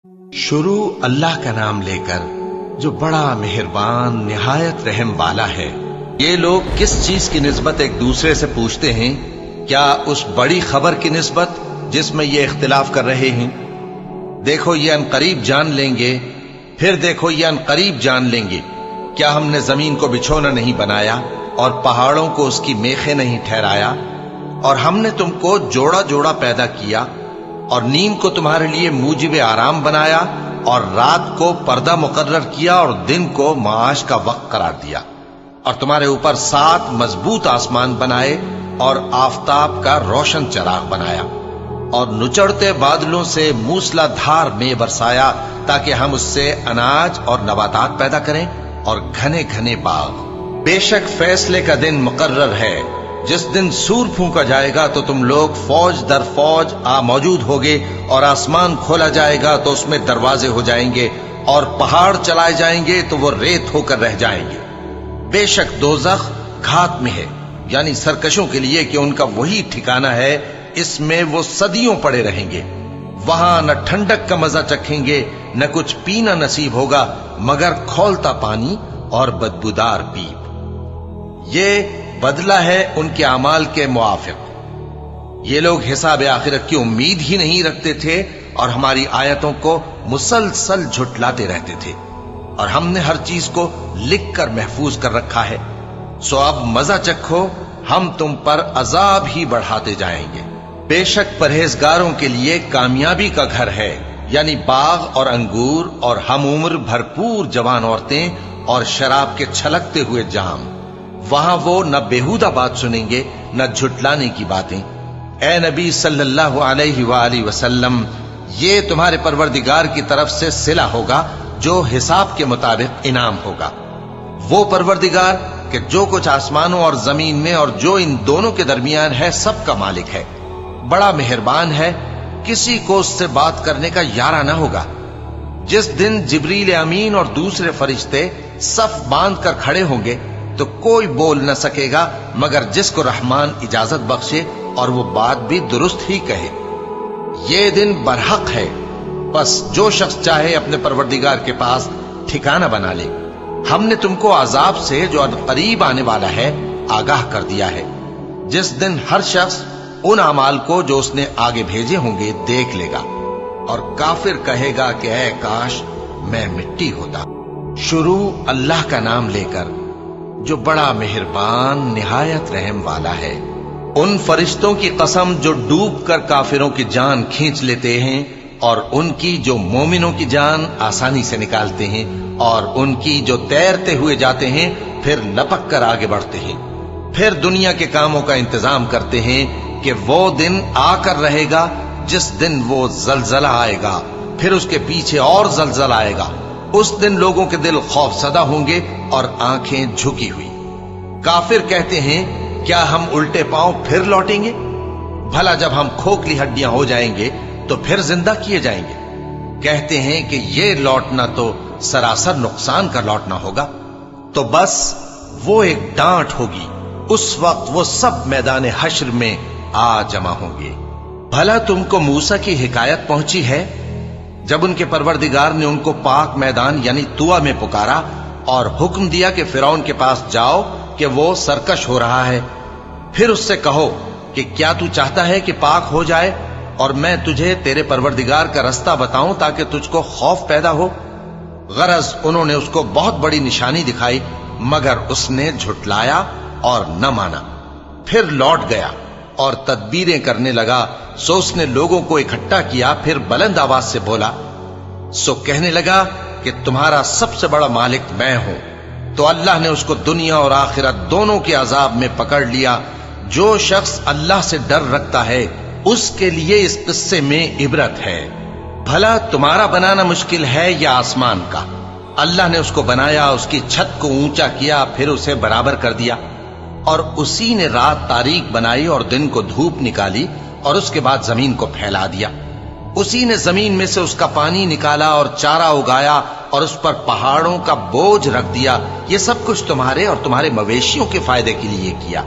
شروع اللہ کا نام لے کر جو بڑا مہربان نہایت رحم والا ہے۔ یہ لوگ کس چیز کی نسبت ایک دوسرے سے پوچھتے ہیں؟ کیا اس بڑی خبر کی نسبت جس میں یہ اختلاف کر رہے ہیں؟ دیکھو یہ انقریب جان لیں گے، پھر دیکھو یہ انقریب جان لیں گے۔ کیا ہم نے زمین کو بچھونا نہیں بنایا اور پہاڑوں کو اس کی میخیں نہیں ٹھہرایا؟ اور ہم نے تم کو جوڑا جوڑا پیدا کیا اور نیند کو تمہارے لیے موجب آرام بنایا اور رات کو پردہ مقرر کیا اور دن کو معاش کا وقت قرار دیا، اور تمہارے اوپر 7 مضبوط آسمان بنائے اور آفتاب کا روشن چراغ بنایا، اور نچڑتے بادلوں سے موسلا دھار میں برسایا تاکہ ہم اس سے اناج اور نباتات پیدا کریں اور گھنے گھنے باغ۔ بے شک فیصلے کا دن مقرر ہے، جس دن سور پھونکا جائے گا تو تم لوگ فوج در فوج موجود ہوگے، اور آسمان کھولا جائے گا تو اس میں دروازے ہو جائیں گے، اور پہاڑ چلائے جائیں گے تو وہ ریت ہو کر رہ جائیں گے۔ بے شک دوزخ گھات میں ہے، یعنی سرکشوں کے لیے کہ ان کا وہی ٹھکانہ ہے، اس میں وہ صدیوں پڑے رہیں گے۔ وہاں نہ ٹھنڈک کا مزہ چکھیں گے، نہ کچھ پینا نصیب ہوگا مگر کھولتا پانی اور بدبودار پیپ۔ یہ بدلہ ہے ان کے اعمال کے موافق۔ یہ لوگ حساب آخرت کی امید ہی نہیں رکھتے تھے اور ہماری آیتوں کو مسلسل جھٹلاتے رہتے تھے، اور ہم نے ہر چیز کو لکھ کر محفوظ کر رکھا ہے۔ سو اب مزہ چکھو، ہم تم پر عذاب ہی بڑھاتے جائیں گے۔ بے شک پرہیزگاروں کے لیے کامیابی کا گھر ہے، یعنی باغ اور انگور اور ہم عمر بھرپور جوان عورتیں اور شراب کے چھلکتے ہوئے جام۔ وہاں وہ نہ بیہودہ بات سنیں گے نہ جھٹلانے کی باتیں۔ اے نبی صلی اللہ علیہ وآلہ وسلم، یہ تمہارے پروردگار کی طرف سے صلہ ہوگا جو حساب کے مطابق انعام ہوگا۔ وہ پروردگار کہ جو کچھ آسمانوں اور زمین میں اور جو ان دونوں کے درمیان ہے سب کا مالک ہے، بڑا مہربان ہے، کسی کو اس سے بات کرنے کا یارہ نہ ہوگا۔ جس دن جبریل امین اور دوسرے فرشتے صف باندھ کر کھڑے ہوں گے تو کوئی بول نہ سکے گا مگر جس کو رحمان اجازت بخشے اور وہ بات بھی درست ہی کہے۔ یہ دن برحق ہے، بس جو شخص چاہے اپنے پروردگار کے پاس ٹھکانہ بنا لے۔ ہم نے تم کو عذاب سے جو قریب آنے والا ہے آگاہ کر دیا ہے، جس دن ہر شخص ان اعمال کو جو اس نے آگے بھیجے ہوں گے دیکھ لے گا، اور کافر کہے گا کہ اے کاش میں مٹی ہوتا۔ شروع اللہ کا نام لے کر جو بڑا مہربان نہایت رحم والا ہے۔ ان فرشتوں کی قسم جو ڈوب کر کافروں کی جان کھینچ لیتے ہیں، اور ان کی جو مومنوں کی جان آسانی سے نکالتے ہیں، اور ان کی جو تیرتے ہوئے جاتے ہیں پھر لپک کر آگے بڑھتے ہیں، پھر دنیا کے کاموں کا انتظام کرتے ہیں کہ وہ دن آ کر رہے گا جس دن وہ زلزلہ آئے گا، پھر اس کے پیچھے اور زلزلہ آئے گا۔ اس دن لوگوں کے دل خوف زدہ ہوں گے اور آنکھیں جھکی ہوئی۔ کافر کہتے ہیں کیا ہم الٹے پاؤں پھر لوٹیں گے؟ بھلا جب ہم کھوکھلی ہڈیاں ہو جائیں گے تو پھر زندہ کیے جائیں گے؟ کہتے ہیں کہ یہ لوٹنا تو سراسر نقصان کا لوٹنا ہوگا۔ تو بس وہ ایک ڈانٹ ہوگی، اس وقت وہ سب میدان حشر میں آ جمع ہوں گے۔ بھلا تم کو موسیٰ کی حکایت پہنچی ہے جب ان کے پروردگار نے ان کو پاک میدان یعنی طویٰ میں پکارا اور حکم دیا کہ فرعون کے پاس جاؤ کہ وہ سرکش ہو رہا ہے، پھر اس سے کہو کہ کیا تو چاہتا ہے کہ پاک ہو جائے اور میں تجھے تیرے پروردگار کا رستہ بتاؤں تاکہ تجھ کو خوف پیدا ہو؟ غرض انہوں نے اس کو بہت بڑی نشانی دکھائی مگر اس نے جھٹلایا اور نہ مانا، پھر لوٹ گیا اور تدبیریں کرنے لگا۔ سو اس نے لوگوں کو اکٹھا کیا، پھر بلند آواز سے بولا، سو کہنے لگا کہ تمہارا سب سے بڑا مالک میں ہوں۔ تو اللہ نے اس کو دنیا اور آخرت دونوں کے عذاب میں پکڑ لیا۔ جو شخص اللہ سے ڈر رکھتا ہے اس کے لیے اس قصے میں عبرت ہے۔ بھلا تمہارا بنانا مشکل ہے یا آسمان کا؟ اللہ نے اس کو بنایا، اس کی چھت کو اونچا کیا، پھر اسے برابر کر دیا، اور اسی نے رات تاریک بنائی اور دن کو دھوپ نکالی، اور اس کے بعد زمین کو پھیلا دیا۔ اسی نے زمین میں سے اس کا پانی نکالا اور چارہ اگایا اور اس پر پہاڑوں کا بوجھ رکھ دیا۔ یہ سب کچھ تمہارے اور تمہارے مویشیوں کے فائدے کے لیے کیا۔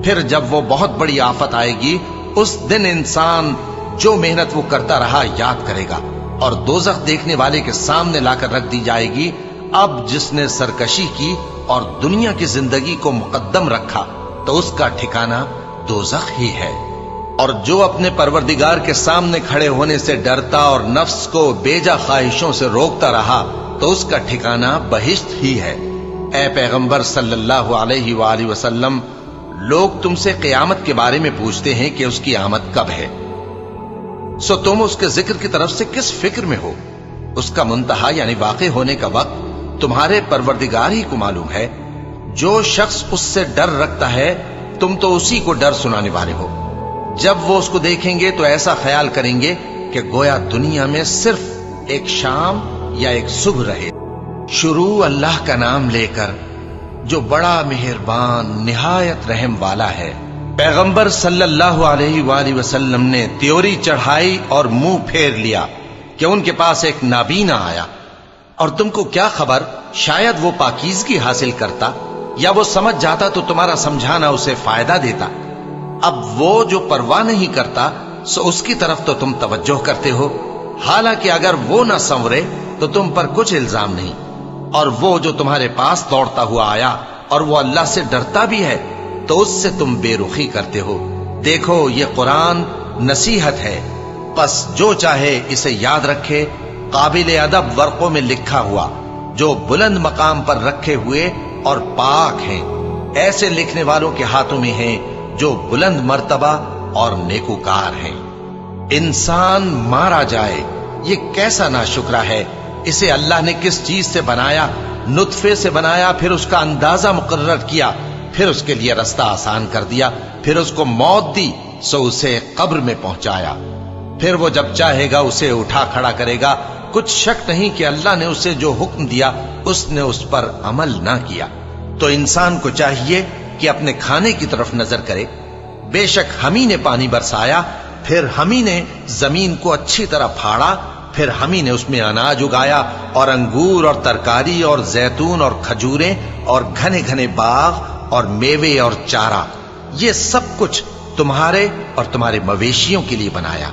پھر جب وہ بہت بڑی آفت آئے گی اس دن انسان جو محنت وہ کرتا رہا یاد کرے گا، اور دوزخ دیکھنے والے کے سامنے لا کر رکھ دی جائے گی۔ اب جس نے سرکشی کی اور دنیا کی زندگی کو مقدم رکھا تو اس کا ٹھکانہ دوزخ ہی ہے، اور جو اپنے پروردگار کے سامنے کھڑے ہونے سے ڈرتا اور نفس کو بیجا خواہشوں سے روکتا رہا تو اس کا ٹھکانہ بہشت ہی ہے۔ اے پیغمبر صلی اللہ علیہ وآلہ وسلم، لوگ تم سے قیامت کے بارے میں پوچھتے ہیں کہ اس کی آمد کب ہے، سو تم اس کے ذکر کی طرف سے کس فکر میں ہو؟ اس کا منتہا یعنی واقع ہونے کا وقت تمہارے پروردگار ہی کو معلوم ہے۔ جو شخص اس سے ڈر رکھتا ہے تم تو اسی کو ڈر سنانے والے ہو۔ جب وہ اس کو دیکھیں گے تو ایسا خیال کریں گے کہ گویا دنیا میں صرف ایک شام یا ایک صبح رہے۔ شروع اللہ کا نام لے کر جو بڑا مہربان نہایت رحم والا ہے۔ پیغمبر صلی اللہ علیہ وآلہ وسلم نے تیوری چڑھائی اور منہ پھیر لیا کہ ان کے پاس ایک نابینا آیا، اور تم کو کیا خبر، شاید وہ پاکیزگی حاصل کرتا یا وہ سمجھ جاتا تو تمہارا سمجھانا اسے فائدہ دیتا۔ اب وہ جو پرواہ نہیں کرتا سو اس کی طرف تو تم توجہ کرتے ہو، حالانکہ اگر وہ نہ سنورے تو تم پر کچھ الزام نہیں۔ اور وہ جو تمہارے پاس دوڑتا ہوا آیا اور وہ اللہ سے ڈرتا بھی ہے تو اس سے تم بے رخی کرتے ہو۔ دیکھو یہ قرآن نصیحت ہے، پس جو چاہے اسے یاد رکھے۔ قابل ادب ورقوں میں لکھا ہوا جو بلند مقام پر رکھے ہوئے اور پاک ہیں، ایسے لکھنے والوں کے ہاتھوں میں ہیں جو بلند مرتبہ اور نیکوکار ہیں۔ انسان مارا جائے، یہ کیسا ناشکرا ہے۔ اسے اللہ نے کس چیز سے بنایا؟ نطفے سے بنایا، پھر اس کا اندازہ مقرر کیا، پھر اس کے لیے رستہ آسان کر دیا، پھر اس کو موت دی سو اسے قبر میں پہنچایا، پھر وہ جب چاہے گا اسے اٹھا کھڑا کرے گا۔ کچھ شک نہیں کہ اللہ نے اسے جو حکم دیا اس نے اس پر عمل نہ کیا۔ تو انسان کو چاہیے کہ اپنے کھانے کی طرف نظر کرے۔ بے شک ہم ہی نے پانی برسایا، پھر ہم ہی نے زمین کو اچھی طرح پھاڑا، پھر ہم ہی نے اس میں اناج اگایا اور انگور اور ترکاری اور زیتون اور کھجوریں اور گھنے گھنے باغ اور میوے اور چارہ، یہ سب کچھ تمہارے اور تمہارے مویشیوں کے لیے بنایا۔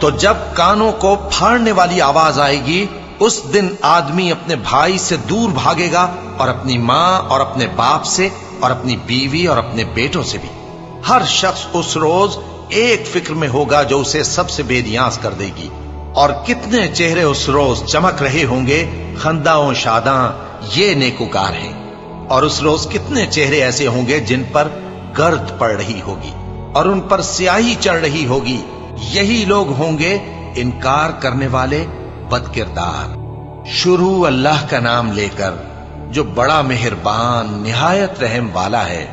تو جب کانوں کو پھاڑنے والی آواز آئے گی اس دن آدمی اپنے بھائی سے دور بھاگے گا، اور اپنی ماں اور اپنے باپ سے اور اپنی بیوی اور اپنے بیٹوں سے بھی۔ ہر شخص اس روز ایک فکر میں ہوگا جو اسے سب سے بے نیاز کر دے گی۔ اور کتنے چہرے اس روز چمک رہے ہوں گے، خنداں و شاداں، یہ نیکوکار ہیں۔ اور اس روز کتنے چہرے ایسے ہوں گے جن پر گرد پڑ رہی ہوگی اور ان پر سیاہی چڑھ رہی ہوگی، یہی لوگ ہوں گے انکار کرنے والے بد کردار۔ شروع اللہ کا نام لے کر جو بڑا مہربان نہایت رحم والا ہے۔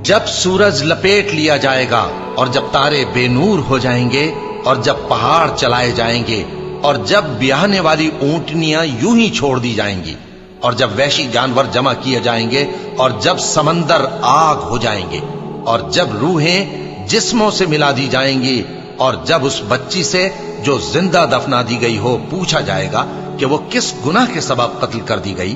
جب سورج لپیٹ لیا جائے گا اور جب تارے بے نور ہو جائیں گے اور جب پہاڑ چلائے جائیں گے اور جب بیاہنے والی اونٹنیاں یوں ہی چھوڑ دی جائیں گی اور جب وحشی جانور جمع کیے جائیں گے اور جب سمندر آگ ہو جائیں گے اور جب روحیں جسموں سے ملا دی جائیں گی اور جب اس بچی سے جو زندہ دفنا دی گئی ہو پوچھا جائے گا کہ وہ کس گناہ کے سبب قتل کر دی گئی،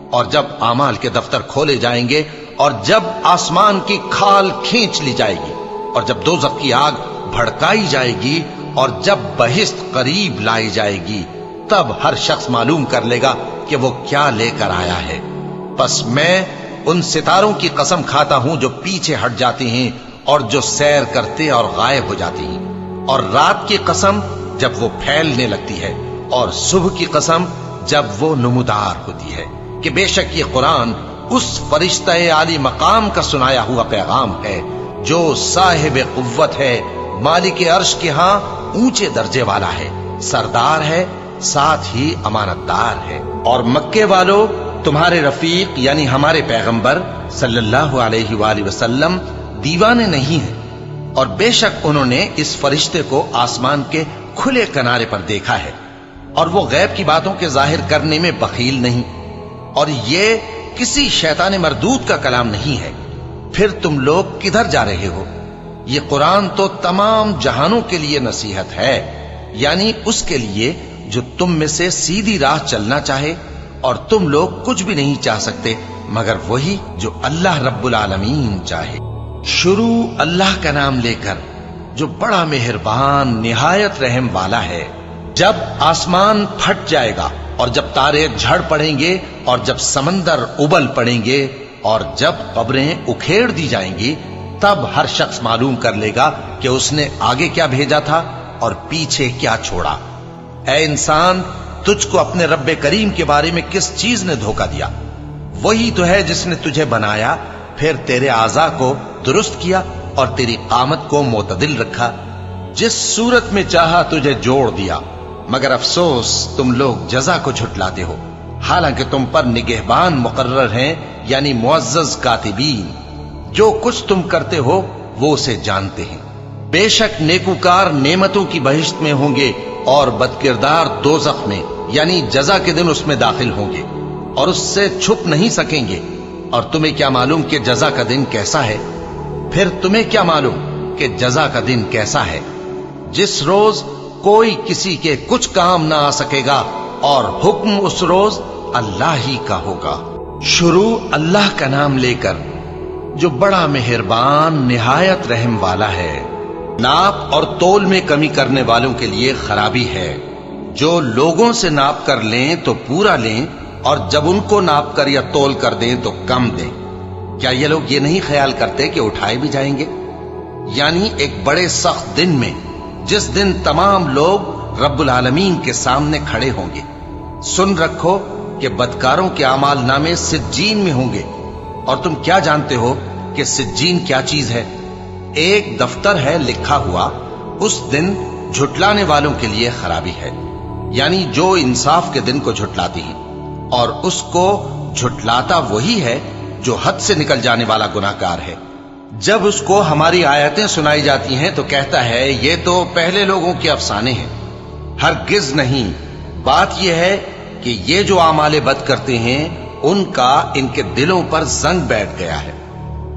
اور جب اعمال کے دفتر کھولے جائیں گے اور جب آسمان کی کھال کھینچ لی جائے گی اور جب دوزخ کی آگ بھڑکائی جائے گی اور جب بہشت قریب لائی جائے گی، تب ہر شخص معلوم کر لے گا کہ وہ کیا لے کر آیا ہے۔ پس میں ان ستاروں کی قسم کھاتا ہوں جو پیچھے ہٹ جاتے ہیں اور جو سیر کرتے اور غائب ہو جاتے ہیں، اور رات کی قسم جب وہ پھیلنے لگتی ہے، اور صبح کی قسم جب وہ نمودار ہوتی ہے، کہ بے شک یہ قرآن اس فرشتہ عالی مقام کا سنایا ہوا پیغام ہے جو صاحب قوت ہے، مالک عرش کے ہاں اونچے درجے والا ہے، سردار ہے، ساتھ ہی امانت دار ہے۔ اور مکے والو، تمہارے رفیق یعنی ہمارے پیغمبر صلی اللہ علیہ وآلہ وسلم دیوانے نہیں ہیں، اور بے شک انہوں نے اس فرشتے کو آسمان کے کھلے کنارے پر دیکھا ہے، اور وہ غیب کی باتوں کے ظاہر کرنے میں بخیل نہیں، اور یہ کسی شیطان مردود کا کلام نہیں ہے۔ پھر تم لوگ کدھر جا رہے ہو؟ یہ قرآن تو تمام جہانوں کے لیے نصیحت ہے، یعنی اس کے لیے جو تم میں سے سیدھی راہ چلنا چاہے، اور تم لوگ کچھ بھی نہیں چاہ سکتے مگر وہی جو اللہ رب العالمین چاہے۔ شروع اللہ کا نام لے کر جو بڑا مہربان نہایت رحم والا ہے۔ جب آسمان پھٹ جائے گا اور جب تارے جھڑ پڑیں گے اور جب سمندر ابل پڑیں گے اور جب قبریں اکھیڑ دی جائیں گی، تب ہر شخص معلوم کر لے گا کہ اس نے آگے کیا بھیجا تھا اور پیچھے کیا چھوڑا۔ اے انسان، تجھ کو اپنے رب کریم کے بارے میں کس چیز نے دھوکہ دیا؟ وہی تو ہے جس نے تجھے بنایا، پھر تیرے اعضاء کو درست کیا اور تیری قامت کو معتدل رکھا، جس صورت میں چاہا تجھے جوڑ دیا۔ مگر افسوس تم لوگ جزا کو جھٹلاتے ہو، حالانکہ تم پر نگہبان مقرر ہیں، یعنی معزز کاتبین۔ جو کچھ تم کرتے ہو وہ اسے جانتے ہیں۔ بے شک نیکوکار نعمتوں کی بہشت میں ہوں گے اور بدکردار دوزخ میں، یعنی جزا کے دن اس میں داخل ہوں گے اور اس سے چھپ نہیں سکیں گے۔ اور تمہیں کیا معلوم کہ جزا کا دن کیسا ہے؟ پھر تمہیں کیا معلوم کہ جزا کا دن کیسا ہے؟ جس روز کوئی کسی کے کچھ کام نہ آ سکے گا اور حکم اس روز اللہ ہی کا ہوگا۔ شروع اللہ کا نام لے کر جو بڑا مہربان نہایت رحم والا ہے۔ ناپ اور تول میں کمی کرنے والوں کے لیے خرابی ہے۔ جو لوگوں سے ناپ کر لیں تو پورا لیں، اور جب ان کو ناپ کر یا تول کر دیں تو کم دیں۔ کیا یہ لوگ یہ نہیں خیال کرتے کہ اٹھائے بھی جائیں گے؟ یعنی ایک بڑے سخت دن میں، جس دن تمام لوگ رب العالمین کے سامنے کھڑے ہوں گے۔ سن رکھو کہ بدکاروں کے اعمال نامے سجین میں ہوں گے، اور تم کیا جانتے ہو کہ سجین کیا چیز ہے؟ ایک دفتر ہے لکھا ہوا، اس دن جھٹلانے والوں کے لیے خرابی ہے، یعنی جو انصاف کے دن کو جھٹلاتی ہیں، اور اس کو جھٹلاتا وہی ہے جو حد سے نکل جانے والا گناہگار ہے۔ جب اس کو ہماری آیتیں سنائی جاتی ہیں تو کہتا ہے یہ تو پہلے لوگوں کے افسانے ہیں۔ ہرگز نہیں، بات یہ ہے کہ یہ جو اعمال بد کرتے ہیں ان کا ان کے دلوں پر زنگ بیٹھ گیا ہے۔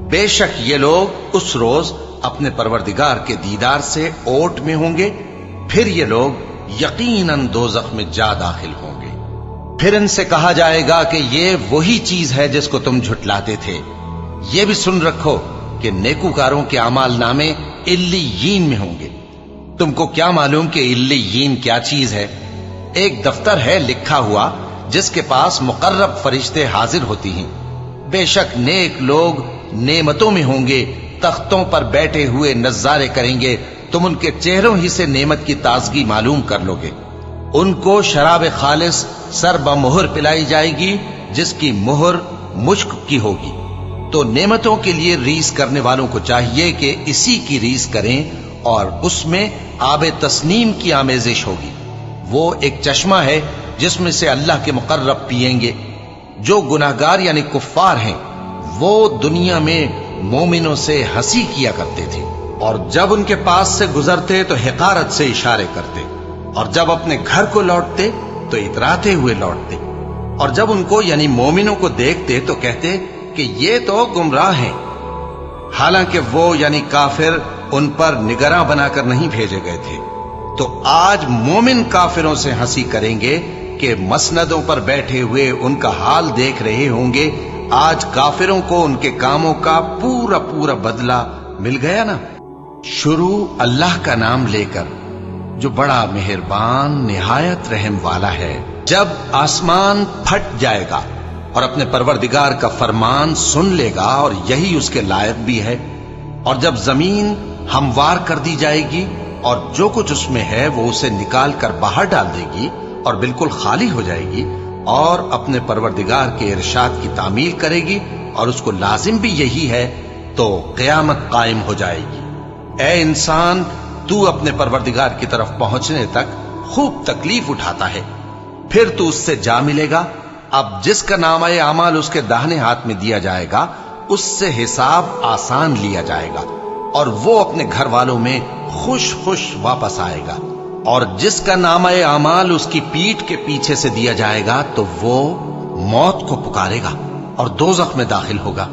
بے شک یہ لوگ اس روز اپنے پروردگار کے دیدار سے اوٹ میں ہوں گے، پھر یہ لوگ یقیناً دوزخ میں جا داخل ہوں گے۔ پھر ان سے کہا جائے گا کہ یہ وہی چیز ہے جس کو تم جھٹلاتے تھے۔ یہ بھی سن رکھو کہ نیکوکاروں کے اعمال نامے علیین میں ہوں گے۔ تم کو کیا معلوم کہ علیین کیا چیز ہے؟ ایک دفتر ہے لکھا ہوا جس کے پاس مقرب فرشتے حاضر ہوتی ہیں۔ بے شک نیک لوگ نعمتوں میں ہوں گے، تختوں پر بیٹھے ہوئے نظارے کریں گے، تم ان کے چہروں ہی سے نعمت کی تازگی معلوم کر لو گے۔ ان کو شراب خالص سر بمہر پلائی جائے گی جس کی مہر مشک کی ہوگی۔ تو نعمتوں کے لیے ریس کرنے والوں کو چاہیے کہ اسی کی ریس کریں، اور اس میں آب تسنیم کی آمیزش ہوگی۔ وہ ایک چشمہ ہے جس میں سے اللہ کے مقرب پیئیں گے۔ جو گناہگار یعنی کفار ہیں وہ دنیا میں مومنوں سے ہنسی کیا کرتے تھے، اور جب ان کے پاس سے گزرتے تو حقارت سے اشارے کرتے، اور جب اپنے گھر کو لوٹتے تو اتراتے ہوئے لوٹتے، اور جب ان کو یعنی مومنوں کو دیکھتے تو کہتے کہ یہ تو گمراہ ہیں، حالانکہ وہ یعنی کافر ان پر نگراں بنا کر نہیں بھیجے گئے تھے۔ تو آج مومن کافروں سے ہنسی کریں گے کہ مسندوں پر بیٹھے ہوئے ان کا حال دیکھ رہے ہوں گے۔ آج کافروں کو ان کے کاموں کا پورا پورا بدلہ مل گیا نا۔ شروع اللہ کا نام لے کر جو بڑا مہربان نہایت رحم والا ہے۔ جب آسمان پھٹ جائے گا اور اپنے پروردگار کا فرمان سن لے گا، اور یہی اس کے لائق بھی ہے، اور جب زمین ہموار کر دی جائے گی اور جو کچھ اس میں ہے وہ اسے نکال کر باہر ڈال دے گی اور بالکل خالی ہو جائے گی، اور اپنے پروردگار کے ارشاد کی تعمیل کرے گی، اور اس کو لازم بھی یہی ہے، تو قیامت قائم ہو جائے گی۔ اے انسان، تو اپنے پروردگار کی طرف پہنچنے تک خوب تکلیف اٹھاتا ہے، پھر تو اس سے جا ملے گا۔ اب جس کا نامہ اعمال اس کے داہنے ہاتھ میں دیا جائے گا اس سے حساب آسان لیا جائے گا، اور وہ اپنے گھر والوں میں خوش خوش واپس آئے گا۔ اور جس کا نامہ اعمال اس کی پیٹھ کے پیچھے سے دیا جائے گا تو وہ موت کو پکارے گا اور دوزخ میں داخل ہوگا۔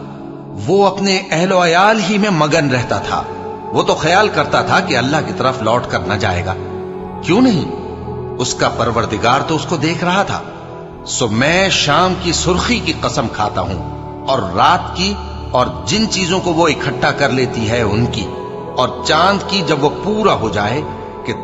وہ اپنے اہل و عیال ہی میں مگن رہتا تھا، وہ تو خیال کرتا تھا کہ اللہ کی طرف لوٹ کر نہ جائے گا۔ کیوں نہیں؟ اس کا پروردگار تو اس کو دیکھ رہا تھا۔ سو میں شام کی سرخی کی قسم کھاتا ہوں، اور رات کی، اور جن چیزوں کو وہ اکٹھا کر لیتی ہے ان کی، اور چاند کی جب وہ پورا ہو جائے، کہ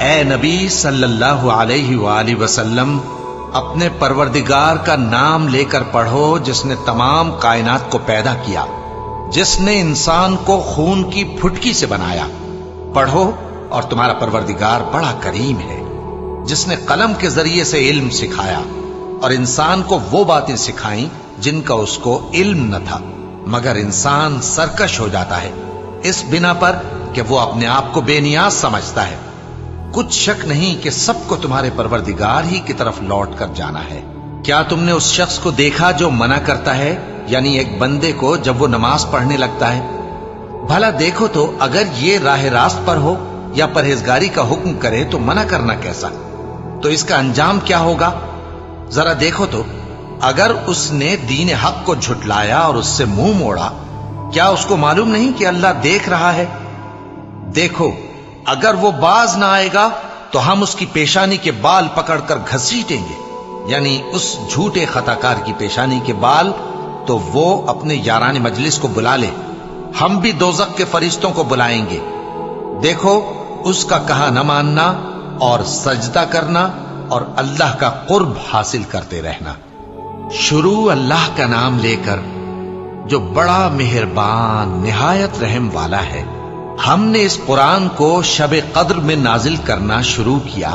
اے نبی صلی اللہ علیہ وآلہ وسلم، اپنے پروردگار کا نام لے کر پڑھو جس نے تمام کائنات کو پیدا کیا، جس نے انسان کو خون کی پھٹکی سے بنایا۔ پڑھو اور تمہارا پروردگار بڑا کریم ہے، جس نے قلم کے ذریعے سے علم سکھایا اور انسان کو وہ باتیں سکھائیں جن کا اس کو علم نہ تھا، مگر انسان سرکش ہو جاتا ہے اس بنا پر کہ وہ اپنے آپ کو بے نیاز سمجھتا ہے۔ کچھ شک نہیں کہ سب کو تمہارے پروردگار ہی کی طرف لوٹ کر جانا ہے۔ کیا تم نے اس شخص کو دیکھا جو منع کرتا ہے، یعنی ایک بندے کو جب وہ نماز پڑھنے لگتا ہے؟ بھلا دیکھو تو اگر یہ راہ راست پر ہو یا پرہیزگاری کا حکم کرے تو منع کرنا کیسا؟ تو اس کا انجام کیا ہوگا؟ ذرا دیکھو تو اگر اس نے دین حق کو جھٹلایا اور اس سے منہ موڑا، کیا اس کو معلوم نہیں کہ اللہ دیکھ رہا ہے؟ دیکھو اگر وہ باز نہ آئے گا تو ہم اس کی پیشانی کے بال پکڑ کر گھسیٹیں گے، یعنی اس جھوٹے خطاکار کی پیشانی کے بال، تو وہ اپنے یاران مجلس کو بلا لے، ہم بھی دوزخ کے فرشتوں کو بلائیں گے۔ دیکھو اس کا کہا نہ ماننا اور سجدہ کرنا اور اللہ کا قرب حاصل کرتے رہنا۔ شروع اللہ کا نام لے کر جو بڑا مہربان نہایت رحم والا ہے۔ ہم نے اس قرآن کو شب قدر میں نازل کرنا شروع کیا،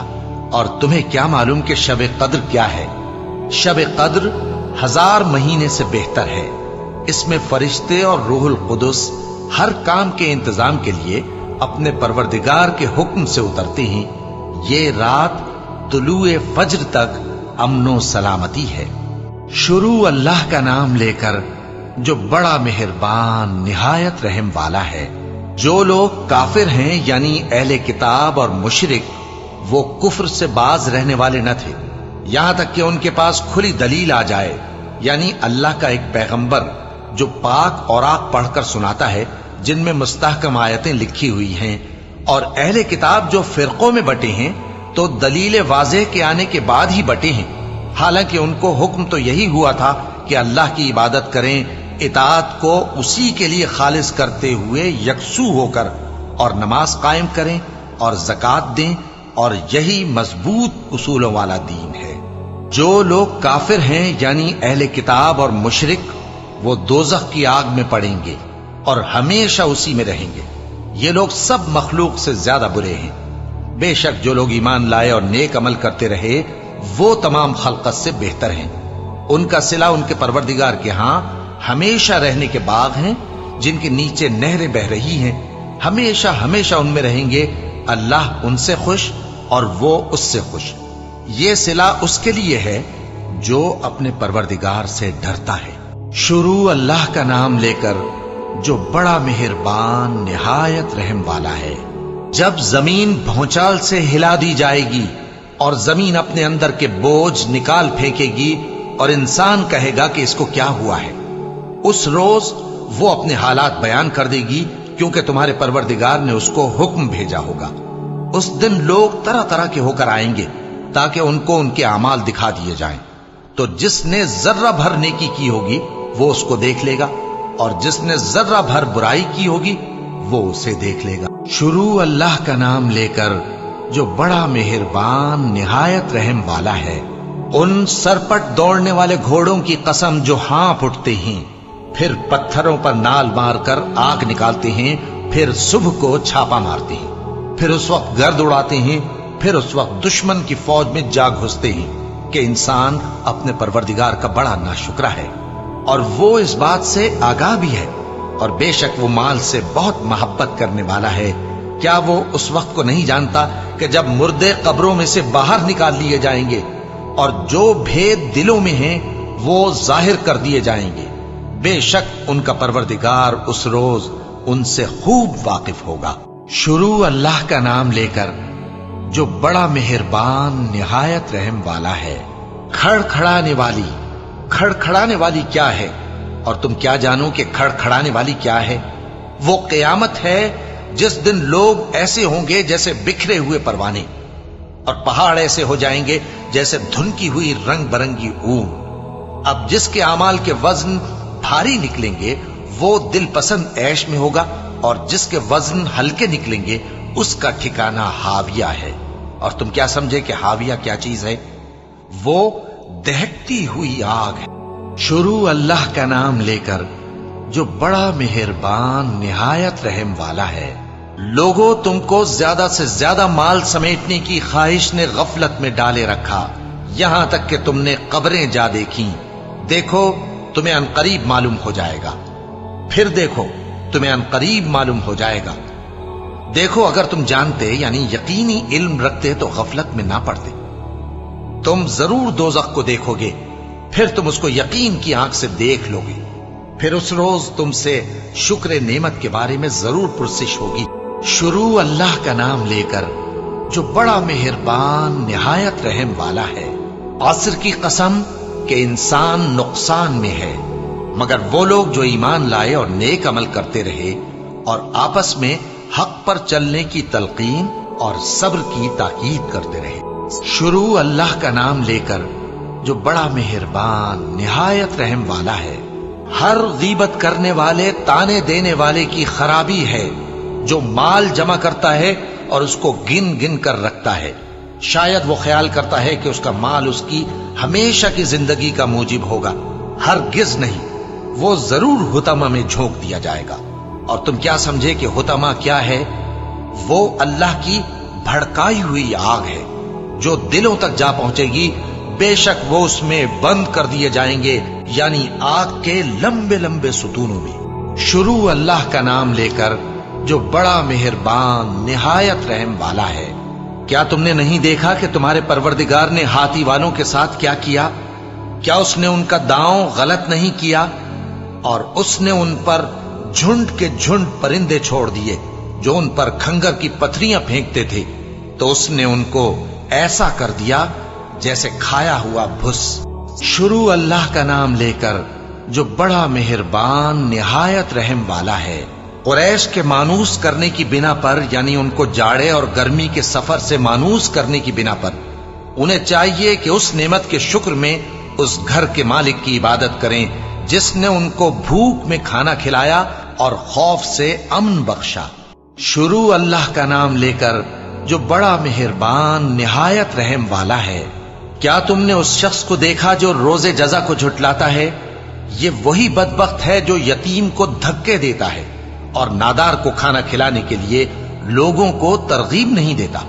اور تمہیں کیا معلوم کہ شب قدر کیا ہے؟ شب قدر 1000 مہینے سے بہتر ہے۔ اس میں فرشتے اور روح القدس ہر کام کے انتظام کے لیے اپنے پروردگار کے حکم سے اترتے ہیں۔ یہ رات طلوع فجر تک امن و سلامتی ہے۔ شروع اللہ کا نام لے کر جو بڑا مہربان نہایت رحم والا ہے۔ جو لوگ کافر ہیں یعنی اہل کتاب اور مشرک، وہ کفر سے باز رہنے والے نہ تھے یہاں تک کہ ان کے پاس کھلی دلیل آ جائے، یعنی اللہ کا ایک پیغمبر جو پاک اوراق پڑھ کر سناتا ہے جن میں مستحکم آیتیں لکھی ہوئی ہیں، اور اہل کتاب جو فرقوں میں بٹے ہیں تو دلیل واضح کے آنے کے بعد ہی بٹے ہیں، حالانکہ ان کو حکم تو یہی ہوا تھا کہ اللہ کی عبادت کریں، اطاعت کو اسی کے لیے خالص کرتے ہوئے یکسو ہو کر، اور نماز قائم کریں اور زکوٰۃ دیں، اور یہی مضبوط اصولوں والا دین ہے۔ جو لوگ کافر ہیں یعنی اہل کتاب اور مشرک، وہ دوزخ کی آگ میں پڑیں گے اور ہمیشہ اسی میں رہیں گے۔ یہ لوگ سب مخلوق سے زیادہ برے ہیں۔ بے شک جو لوگ ایمان لائے اور نیک عمل کرتے رہے وہ تمام خلقت سے بہتر ہیں۔ ان کا صلہ ان کے پروردگار کے ہاں ہمیشہ رہنے کے باغ ہیں جن کے نیچے نہریں بہ رہی ہیں، ہمیشہ ہمیشہ ان میں رہیں گے۔ اللہ ان سے خوش اور وہ اس سے خوش۔ یہ صلہ اس کے لیے ہے جو اپنے پروردگار سے ڈرتا ہے۔ شروع اللہ کا نام لے کر جو بڑا مہربان نہایت رحم والا ہے۔ جب زمین بھونچال سے ہلا دی جائے گی اور زمین اپنے اندر کے بوجھ نکال پھینکے گی اور انسان کہے گا کہ اس کو کیا ہوا ہے، اس روز وہ اپنے حالات بیان کر دے گی، کیونکہ تمہارے پروردگار نے اس کو حکم بھیجا ہوگا۔ اس دن لوگ طرح طرح کے ہو کر آئیں گے تاکہ ان کو ان کے اعمال دکھا دیے جائیں، تو جس نے ذرہ بھر نیکی کی ہوگی وہ اس کو دیکھ لے گا، اور جس نے ذرہ بھر برائی کی ہوگی وہ اسے دیکھ لے گا۔ شروع اللہ کا نام لے کر جو بڑا مہربان نہایت رحم والا ہے۔ ان سرپٹ دوڑنے والے گھوڑوں کی قسم جو ہانپ اٹھتے ہیں، پھر پتھروں پر نال مار کر آگ نکالتے ہیں، پھر صبح کو چھاپا مارتے ہیں، پھر اس وقت گرد اڑاتے ہیں، پھر اس وقت دشمن کی فوج میں جا گھستے ہیں کہ انسان اپنے پروردگار کا بڑا ناشکرا ہے، اور وہ اس بات سے آگاہ بھی ہے، اور بے شک وہ مال سے بہت محبت کرنے والا ہے۔ کیا وہ اس وقت کو نہیں جانتا کہ جب مردے قبروں میں سے باہر نکال لیے جائیں گے اور جو بھید دلوں میں ہیں وہ ظاہر کر دیے جائیں گے؟ بے شک ان کا پروردگار اس روز ان سے خوب واقف ہوگا۔ شروع اللہ کا نام لے کر جو بڑا مہربان نہایت رحم والا ہے۔ کھڑکھڑانے والی، کھڑکھڑانے والی کیا ہے؟ اور تم کیا جانو کہ کھڑکھڑانے والی کیا ہے؟ وہ قیامت ہے جس دن لوگ ایسے ہوں گے جیسے بکھرے ہوئے پروانے، اور پہاڑ ایسے ہو جائیں گے جیسے دھنکی ہوئی رنگ برنگی اون۔ اب جس کے اعمال کے وزن بھاری نکلیں گے وہ دل پسند عیش میں ہوگا، اور جس کے وزن ہلکے نکلیں گے اس کا ٹھکانہ ہاویہ ہے۔ اور تم کیا سمجھے کہ حاویہ کیا چیز ہے؟ وہ دہکتی ہوئی آگ ہے۔ شروع اللہ کا نام لے کر جو بڑا مہربان نہایت رحم والا ہے۔ لوگوں، تم کو زیادہ سے زیادہ مال سمیٹنے کی خواہش نے غفلت میں ڈالے رکھا، یہاں تک کہ تم نے قبریں جا دیکھیں۔ دیکھو تمہیں عنقریب معلوم ہو جائے گا، پھر دیکھو تمہیں عنقریب معلوم ہو جائے گا۔ دیکھو اگر تم جانتے یعنی یقینی علم رکھتے تو غفلت میں نہ پڑتے۔ تم ضرور دوزخ کو دیکھو گے، پھر تم اس کو یقین کی آنکھ سے دیکھ لو گے، پھر اس روز تم سے شکر نعمت کے بارے میں ضرور پرسش ہوگی۔ شروع اللہ کا نام لے کر جو بڑا مہربان نہایت رحم والا ہے۔ عصر کی قسم کہ انسان نقصان میں ہے، مگر وہ لوگ جو ایمان لائے اور نیک عمل کرتے رہے اور آپس میں حق پر چلنے کی تلقین اور صبر کی تاکید کرتے رہے۔ شروع اللہ کا نام لے کر جو بڑا مہربان نہایت رحم والا ہے۔ ہر غیبت کرنے والے تانے دینے والے کی خرابی ہے جو مال جمع کرتا ہے اور اس کو گن گن کر رکھتا ہے۔ شاید وہ خیال کرتا ہے کہ اس کا مال اس کی ہمیشہ کی زندگی کا موجب ہوگا، ہرگز نہیں، وہ ضرور حطمہ میں جھونک دیا جائے گا۔ اور تم کیا سمجھے کہ حطمہ کیا ہے؟ وہ اللہ کی بھڑکائی ہوئی آگ ہے جو دلوں تک جا پہنچے گی، بے شک وہ اس میں بند کر دیے جائیں گے، یعنی آگ کے لمبے لمبے ستونوں میں۔ شروع اللہ کا نام لے کر جو بڑا مہربان نہایت رحم والا ہے۔ کیا تم نے نہیں دیکھا کہ تمہارے پروردگار نے ہاتھی والوں کے ساتھ کیا کیا؟ کیا اس نے ان کا داؤں غلط نہیں کیا؟ اور اس نے ان پر جھنڈ کے جھنڈ پرندے چھوڑ دیے جو ان پر کھنگر کی پتھریاں پھینکتے تھے، تو اس نے ان کو ایسا کر دیا جیسے کھایا ہوا بھس۔ شروع اللہ کا نام لے کر جو بڑا مہربان نہایت رحم والا ہے۔ قریش کے مانوس کرنے کی بنا پر، یعنی ان کو جاڑے اور گرمی کے سفر سے مانوس کرنے کی بنا پر، انہیں چاہیے کہ اس نعمت کے شکر میں اس گھر کے مالک کی عبادت کریں جس نے ان کو بھوک میں کھانا کھلایا اور خوف سے امن بخشا۔ شروع اللہ کا نام لے کر جو بڑا مہربان نہایت رحم والا ہے۔ کیا تم نے اس شخص کو دیکھا جو روز جزا کو جھٹلاتا ہے؟ یہ وہی بدبخت ہے جو یتیم کو دھکے دیتا ہے اور نادار کو کھانا کھلانے کے لیے لوگوں کو ترغیب نہیں دیتا۔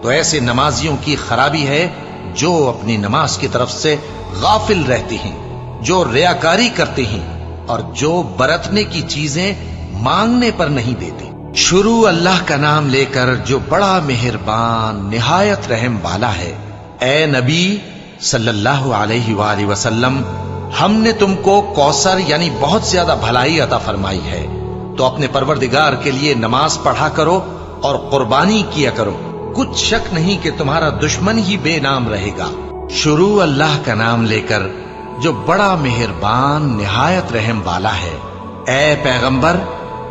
تو ایسے نمازیوں کی خرابی ہے جو اپنی نماز کی طرف سے غافل رہتے ہیں، جو ریاکاری کرتے ہیں اور جو برتنے کی چیزیں مانگنے پر نہیں دیتے۔ شروع اللہ کا نام لے کر جو بڑا مہربان نہایت رحم والا ہے۔ اے نبی صلی اللہ علیہ وآلہ وسلم، ہم نے تم کو کوثر یعنی بہت زیادہ بھلائی عطا فرمائی ہے، تو اپنے پروردگار کے لیے نماز پڑھا کرو اور قربانی کیا کرو، کچھ شک نہیں کہ تمہارا دشمن ہی بے نام رہے گا۔ شروع اللہ کا نام لے کر جو بڑا مہربان نہایت رحم والا ہے۔ اے پیغمبر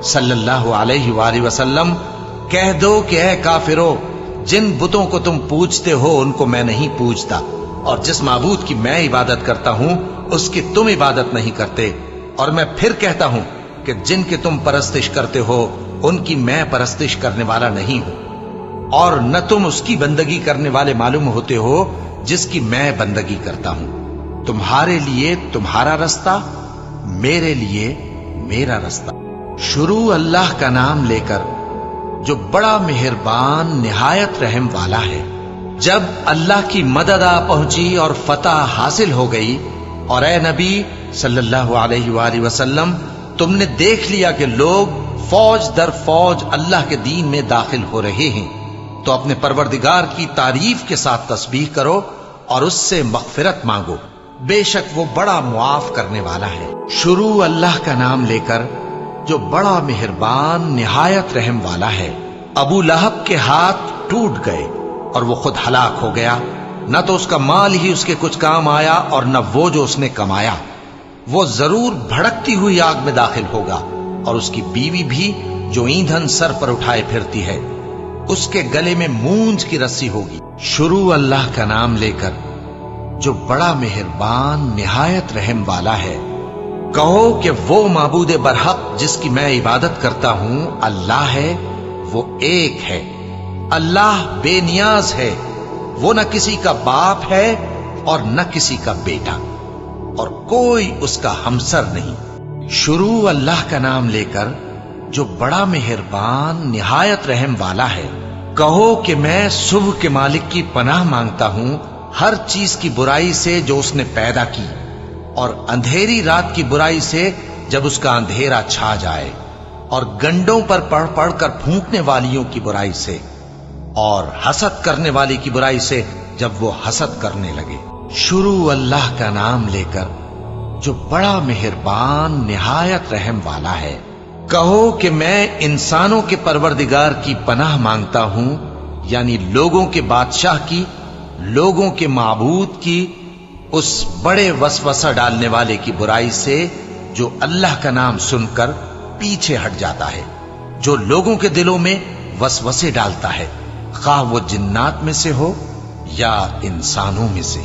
صلی اللہ علیہ وآلہ وسلم، کہہ دو کہ اے کافرو، جن بتوں کو تم پوجتے ہو ان کو میں نہیں پوجتا، اور جس معبود کی میں عبادت کرتا ہوں اس کی تم عبادت نہیں کرتے، اور میں پھر کہتا ہوں کہ جن کی تم پرستش کرتے ہو ان کی میں پرستش کرنے والا نہیں ہوں، اور نہ تم اس کی بندگی کرنے والے معلوم ہوتے ہو جس کی میں بندگی کرتا ہوں۔ تمہارے لیے تمہارا رستہ، میرے لیے میرا رستہ۔ شروع اللہ کا نام لے کر جو بڑا مہربان نہایت رحم والا ہے۔ جب اللہ کی مدد آ پہنچی اور فتح حاصل ہو گئی، اور اے نبی صلی اللہ علیہ وآلہ وسلم، تم نے دیکھ لیا کہ لوگ فوج در فوج اللہ کے دین میں داخل ہو رہے ہیں، تو اپنے پروردگار کی تعریف کے ساتھ تسبیح کرو اور اس سے مغفرت مانگو، بے شک وہ بڑا معاف کرنے والا ہے۔ شروع اللہ کا نام لے کر جو بڑا مہربان نہایت رحم والا ہے۔ ابو لہب کے ہاتھ ٹوٹ گئے اور وہ خود ہلاک ہو گیا، نہ تو اس کا مال ہی اس کے کچھ کام آیا اور نہ وہ جو اس نے کمایا۔ وہ ضرور بھڑکتی ہوئی آگ میں داخل ہوگا، اور اس کی بیوی بھی جو ایندھن سر پر اٹھائے پھرتی ہے، اس کے گلے میں مونج کی رسی ہوگی۔ شروع اللہ کا نام لے کر جو بڑا مہربان نہایت رحم والا ہے۔ کہو کہ وہ معبود برحق جس کی میں عبادت کرتا ہوں اللہ ہے، وہ ایک ہے، اللہ بے نیاز ہے، وہ نہ کسی کا باپ ہے اور نہ کسی کا بیٹا، اور کوئی اس کا ہمسر نہیں۔ شروع اللہ کا نام لے کر جو بڑا مہربان نہایت رحم والا ہے۔ کہو کہ میں صبح کے مالک کی پناہ مانگتا ہوں ہر چیز کی برائی سے جو اس نے پیدا کی، اور اندھیری رات کی برائی سے جب اس کا اندھیرا چھا جائے، اور گنڈوں پر پڑھ پڑھ کر پھونکنے والیوں کی برائی سے، اور حسد کرنے والی کی برائی سے جب وہ حسد کرنے لگے۔ شروع اللہ کا نام لے کر جو بڑا مہربان نہایت رحم والا ہے۔ کہو کہ میں انسانوں کے پروردگار کی پناہ مانگتا ہوں، یعنی لوگوں کے بادشاہ کی، لوگوں کے معبود کی، اس بڑے وسوسہ ڈالنے والے کی برائی سے جو اللہ کا نام سن کر پیچھے ہٹ جاتا ہے، جو لوگوں کے دلوں میں وسوسے ڈالتا ہے، خواہ وہ جنات میں سے ہو یا انسانوں میں سے۔